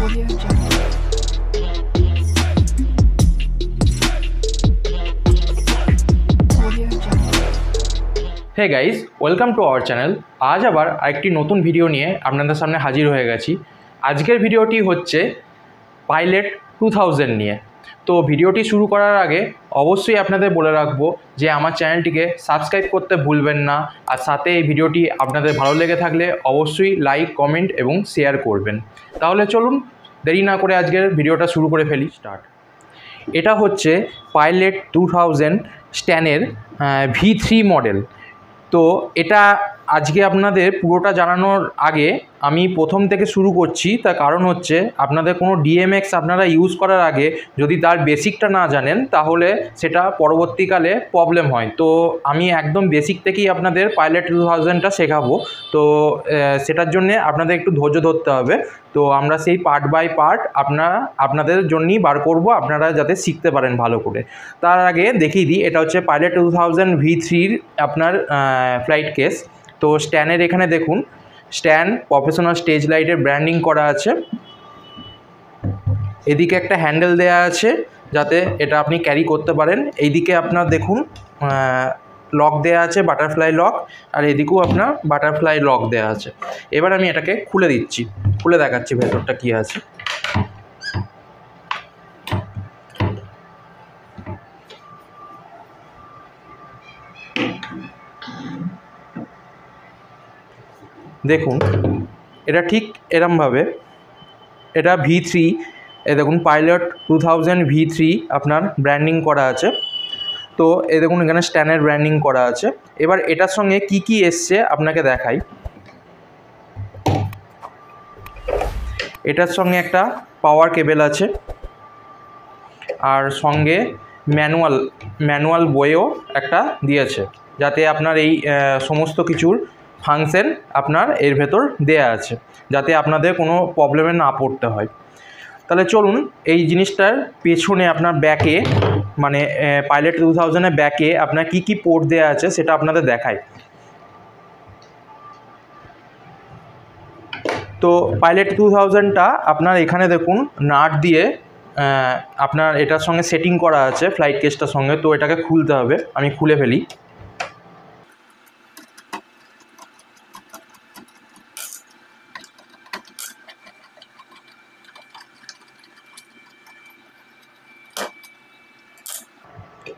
Hey guys welcome to our channel. आज आबार आरेकटी नतून भिडियो निये आपनादेर सामने हाजिर हो गेছি। आजकेर भिडियोटी होच्छे पायलट 2000 निये। तो भिडियोटी शुरू करार आगे अवश्यई आपनादेर बोले राखबो जे आमार चैनलटिके सबस्क्राइब करते भूलबेन ना, और साथे এই ভিডিওটি আপনাদের ভালো লেগে থাকলে অবশ্যই লাইক কমেন্ট এবং শেয়ার করবেন। তাহলে চলুন দেরি না করে আজকের ভিডিওটা শুরু করে ফেলি। স্টার্ট। এটা হচ্ছে পাইলট 2000 স্ট্যানের V3 মডেল। তো এটা আজকে আপনাদের পুরোটা জানানোর আগে আমি প্রথম থেকে শুরু করছি। তার কারণ হচ্ছে আপনাদের কোনো ডিএমএক্স আপনারা ইউজ করার আগে যদি তার বেসিকটা না জানেন তাহলে সেটা পরবর্তীকালে প্রবলেম হয়। তো আমি একদম বেসিক থেকেই আপনাদের পাইলট 2000টা শেখাবো। তো সেটার জন্যে আপনাদের একটু ধৈর্য ধরতে হবে। তো আমরা সেই পার্ট বাই পার্ট আপনাদের জন্যই বার করব, আপনারা যাতে শিখতে পারেন ভালো করে। তার আগে দেখিয়ে দিই, এটা হচ্ছে পাইলট 2000 V3 আপনার ফ্লাইট কেস। তো স্ট্যানের এখানে দেখুন, স্ট্যান্ড প্রফেশনাল স্টেজ লাইটের ব্র্যান্ডিং করা আছে। এদিকে একটা হ্যান্ডেল দেয়া আছে যাতে এটা আপনি ক্যারি করতে পারেন। এইদিকে আপনার দেখুন লক দেয়া আছে, বাটারফ্লাই লক, আর এদিকেও আপনার বাটারফ্লাই লক দেয়া আছে। এবার আমি এটাকে খুলে দিচ্ছি, খুলে দেখাচ্ছি ভেতরটা কী আছে। দেখুন এটা ঠিক এরমভাবে, এটা V3, এ দেখুন পাইলট 2000 V3 আপনার ব্র্যান্ডিং করা আছে। তো এ দেখুন এখানে স্ট্যানের ব্র্যান্ডিং করা আছে। এবার এটার সঙ্গে কি কি এসছে আপনাকে দেখাই। এটার সঙ্গে একটা পাওয়ার কেবেল আছে, আর সঙ্গে ম্যানুয়াল বইও একটা দিয়েছে, যাতে আপনার এই সমস্ত কিছুর ফাংশন আপনার এর ভেতর দেয়া আছে, যাতে আপনাদের কোনো প্রবলেমে না পড়তে হয়। তাহলে চলুন এই জিনিসটার পেছনে আপনার ব্যাকে, মানে পাইলট 2000-এর ব্যাকে আপনার কি কি পোর্ট দেয়া আছে সেটা আপনাদের দেখাই। তো পাইলট 2000টা আপনার এখানে দেখুন নাট দিয়ে আপনার এটার সঙ্গে সেটিং করা আছে ফ্লাইট কেসটার সঙ্গে। তো এটাকে খুলতে হবে, আমি খুলে ফেলি।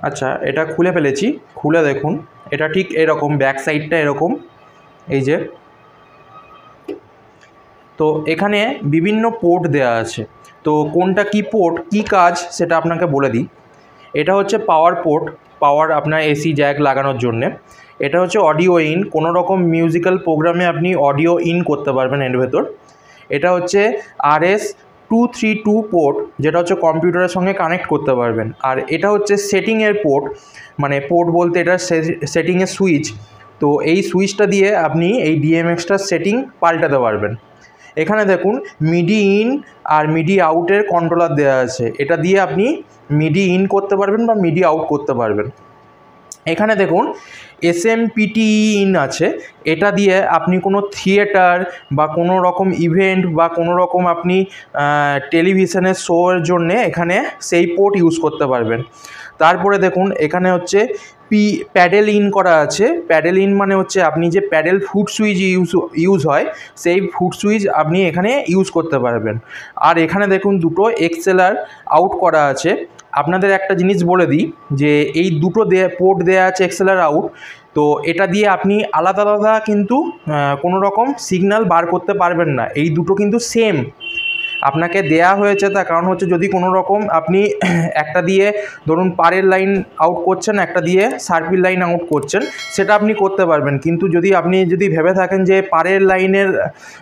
আচ্ছা, এটা খুলে ফেলেছি। খুলে দেখুন এটা ঠিক এরকম, ব্যাক সাইডটা এরকম, এই যে। তো এখানে বিভিন্ন পোর্ট দেয়া আছে। তো কোনটা কি পোর্ট কি কাজ সেটা আপনাকে বলে দিই। এটা হচ্ছে পাওয়ার পোর্ট, পাওয়ার আপনার এসি জ্যাক লাগানোর জন্যে। এটা হচ্ছে অডিও ইন, কোনো রকম মিউজিক্যাল প্রোগ্রামে আপনি অডিও ইন করতে পারবেন এর ভেতর। এটা হচ্ছে RS-232 পোর্ট, যেটা হচ্ছে কম্পিউটারের সঙ্গে কানেক্ট করতে পারবেন। আর এটা হচ্ছে সেটিংয়ের পোর্ট, মানে পোর্ট বলতে এটা সেটিংয়ের সুইচ। তো এই সুইচটা দিয়ে আপনি এই ডিএমএক্সটার সেটিং পাল্টাতে পারবেন। এখানে দেখুন মিডি ইন আর মিডি আউটের কন্ট্রোলার দেওয়া আছে, এটা দিয়ে আপনি মিডি ইন করতে পারবেন বা মিডি আউট করতে পারবেন। এখানে দেখুন SMPTE ইন আছে, এটা দিয়ে আপনি কোনো থিয়েটার বা কোনো রকম ইভেন্ট বা কোনো রকম আপনি টেলিভিশনের শোয়ের জন্যে এখানে সেই পোর্ট ইউজ করতে পারবেন। তারপরে দেখুন এখানে হচ্ছে প্যাডেল ইন করা আছে। প্যাডেল ইন মানে হচ্ছে আপনি যে প্যাডেল ফুট সুইচ ইউজ হয় সেই ফুট সুইচ আপনি এখানে ইউজ করতে পারবেন। আর এখানে দেখুন দুটো এক্সেলার আউট করা আছে। আপনাদের একটা জিনিস বলে দিই যে এই দুটো পোর্ট দেয়া আছে এক্সেলার আউট। তো এটা দিয়ে আপনি আলাদা আলাদা কিন্তু কোনো রকম সিগন্যাল বার করতে পারবেন না। এই দুটো কিন্তু সেম আপনাকে দেয়া হয়েছে, তার কারণ হচ্ছে যদি কোনো রকম আপনি একটা দিয়ে ধরুন পারের লাইন আউট করছেন, একটা দিয়ে সার্পিল লাইন আউট করছেন, সেটা আপনি করতে পারবেন। কিন্তু আপনি যদি ভেবে থাকেন যে পারের লাইনের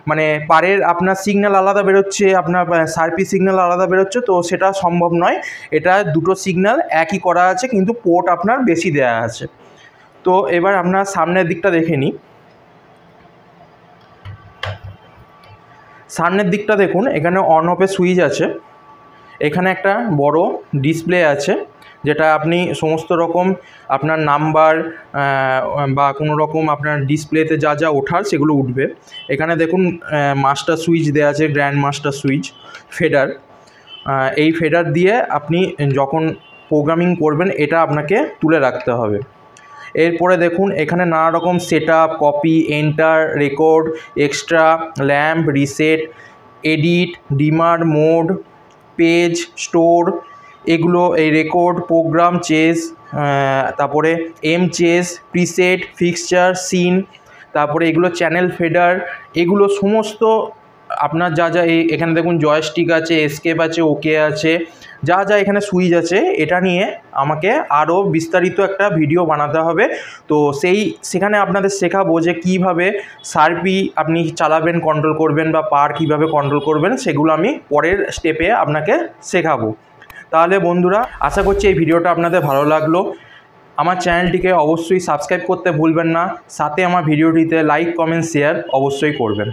মানে পারের আপনার সিগন্যাল আলাদা বেরোচ্ছে, আপনার সার্পি সিগন্যাল আলাদা বেরোচ্ছে, তো সেটা সম্ভব নয়। এটা দুটো সিগন্যাল একই করা আছে, কিন্তু পোর্ট আপনার বেশি দেয়া আছে। তো এবার আপনার সামনের দিকটা দেখে নিই। সামনের দিকটা দেখুন, এখানে অন অফের সুইচ আছে, এখানে একটা বড় ডিসপ্লে আছে। যেটা আপনি সমস্ত রকম আপনার নাম্বার বা কোনো রকম আপনার ডিসপ্লেতে যা যা ওঠার সেগুলো উঠবে। এখানে দেখুন মাস্টার সুইচ দেওয়া আছে, গ্র্যান্ড মাস্টার সুইচ, ফেডার। এই ফেডার দিয়ে আপনি যখন প্রোগ্রামিং করবেন এটা আপনাকে তুলে রাখতে হবে। এরপরে দেখুন এখানে নানা রকম set up, copy, enter, record, extra, lamp, reset, edit, dimmer, mode, page, store, এগুলো এই রেকর্ড, প্রোগ্রাম, চেস, তারপরে M chase, preset, fixture, scene, তারপরে এগুলো চ্যানেল ফেডার, এগুলো সমস্ত আপনার যা যা এখানে দেখুন জয়স্টিক আছে, এসকেপ আছে, ওকে আছে, যা যা এখানে সুইচ আছে, এটা নিয়ে আমাকে আরও বিস্তারিত একটা ভিডিও বানাতে হবে। তো সেখানে আপনাদের শেখাবো যে কীভাবে সার্পি আপনি চালাবেন, কন্ট্রোল করবেন, বা পার কীভাবে কন্ট্রোল করবেন, সেগুলো আমি পরের স্টেপে আপনাকে শেখাবো। তাহলে বন্ধুরা, আশা করছি এই ভিডিওটা আপনাদের ভালো লাগলো। আমার চ্যানেলটিকে অবশ্যই সাবস্ক্রাইব করতে ভুলবেন না, সাথে আমার ভিডিওটিতে লাইক, কমেন্ট, শেয়ার অবশ্যই করবেন।